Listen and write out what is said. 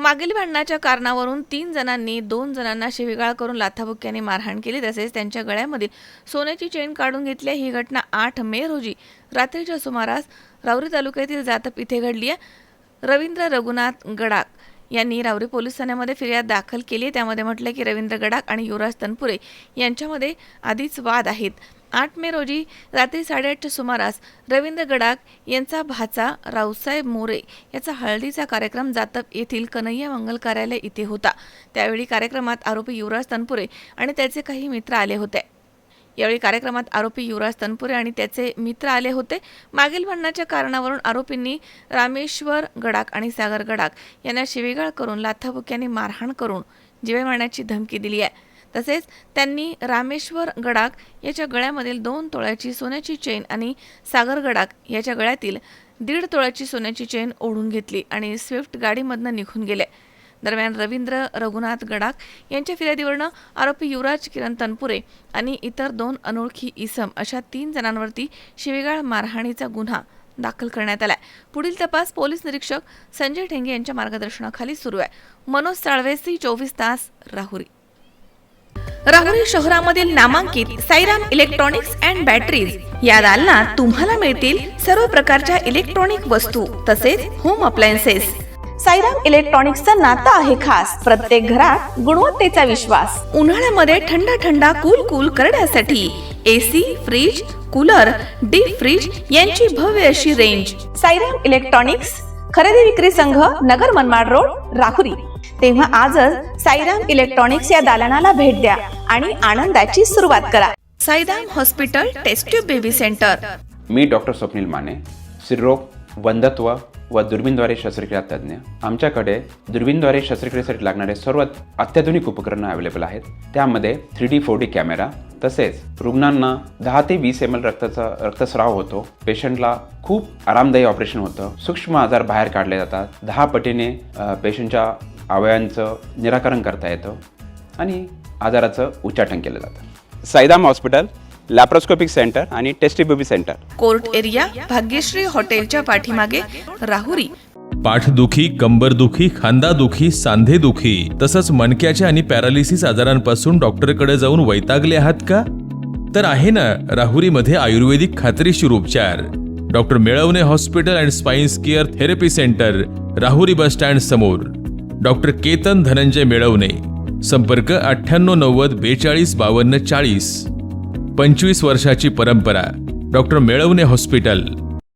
मागील भांडणाच्या कारणावरून 3 जणांनी 2 जणांना शिवीगाळ करून लाथाबुक्क्याने मारहाण केली, तसेच त्यांच्या गळ्यामधील सोन्याची चेन काढून घेतली. ही घटना 8 मे रोजी रात्रीच्या सुमारास राहुरी तालुक्यातील जातप इथे घडली आहे. रवींद्र रघुनाथ गडाख यांनी राहुरी पोलीस ठाण्यामध्ये फिर्याद दाखल केली. त्यामध्ये म्हटलं की रवींद्र गडाख आणि युवराज तनपुरे यांच्यामध्ये आधीच वाद आहेत. 8 मे रोजी रात्री 8:30च्या सुमारास रवींद्र गडाख यांचा भाचा रावसाहेब मोरे याचा हळदीचा कार्यक्रम जातप येथील कन्हैया मंगल कार्यालय इथे होता. त्यावेळी कार्यक्रमात आरोपी युवराज तनपुरे आणि त्याचे काही मित्र आले होते. यावेळी कार्यक्रमात आरोपी युवराज तनपुरे आणि त्याचे मित्र आले होते. मागील भांडणाच्या कारणावरून आरोपींनी रामेश्वर गडाख आणि सागर गडाख यांना शिवीगाळ करून लाथाबुक्क्याने मारहाण करून जीवे मारण्याची धमकी दिली आहे. तसेच त्यांनी रामेश्वर गडाख याच्या गळ्यामधील 2 तोळ्याची सोन्याची चेन आणि सागर गडाख याच्या गळ्यातील 1.5 तोळ्याची सोन्याची चेन ओढून घेतली आणि स्विफ्ट गाडीमधून निघून गेले. दरम्यान रवींद्र रघुनाथ गडाख यांच्या फिर्यादीवरनं आरोपी युवराज किरण तनपुरे आणि इतर 2 अनोळखी इसम अशा 3 जणांवरती शिवीगाळ मारहाणीचा गुन्हा दाखल करण्यात आलाय. पुढील तपास पोलीस निरीक्षक संजय ठेंगे यांच्या मार्गदर्शनाखाली सुरू आहे. मनोज साळवे, 24 तास, राहुरी. राहुरी शहरामधील नामांकित साईराम इलेक्ट्रॉनिक्स अँड बॅटरीज या दालनात तुम्हाला मिळतील सर्व प्रकारच्या इलेक्ट्रॉनिक वस्तू तसेच होम अप्लायन्सेस. साईराम इलेक्ट्रॉनिक्सचं नातं आहे खास. प्रत्येक घरात गुणवत्तेचा विश्वास. उन्हाळ्यामध्ये थंड कूल करण्यासाठी AC, fridge, cooler, deep freeze यांची भव्य अशी रेंज. साईराम इलेक्ट्रॉनिक्स, खरेदी विक्री संघ, नगर मनमाड रोड, राहुरी. तेव्हा आजच साईराम इलेक्ट्रॉनिक्स या दालनाला भेट द्या आणि आनंदाची सुरुवात करा. Sairam hospital test tube baby centre. मी डॉक्टर स्वप्नील माने, स्त्रीरोग, वंध्यत्व व दुर्बीणद्वारे शस्त्रक्रिया तज्ज्ञ. आमच्याकडे दुर्बीणद्वारे शस्त्रक्रियेसाठी लागणारे सर्व अत्याधुनिक उपकरणं अवेलेबल आहेत. त्यामध्ये 3D 4D कॅमेरा, तसेच रुग्णांना 10 ते 20 ml रक्तस्राव होतो. पेशंटला खूप आरामदायी ऑपरेशन होतं. सूक्ष्म आजार बाहेर काढले जातात. 10 पटीने पेशंटच्या अवयवांचं निराकरण करता येतं आणि आजाराचं उच्चाटन केलं जातं. साईराम हॉस्पिटल, लॅप्रोस्कोपिक सेंटर आणि test baby centre, court area, Bhagyashree हॉटेलच्या पाठीमागे, राहुरी. पाठदुखी, कंबरदुखी, खांदादुखी, सांधेदुखी तसंच मणक्याच्या आणि पॅरालिसिस आजारांपासून डॉक्टरकडे जाऊन वैतागले आहात का? तर आहे ना राहुरीमध्ये आयुर्वेदिक खात्रीशीर उपचार. Doctor Melavane hospital and spine care therapy centre, Rahuri bus stand समोर. डॉक्टर केतन धनंजय मेळवणे. संपर्क 9890 42 52 40. 25 वर्षाची परंपरा. Doctor Melavane hospital.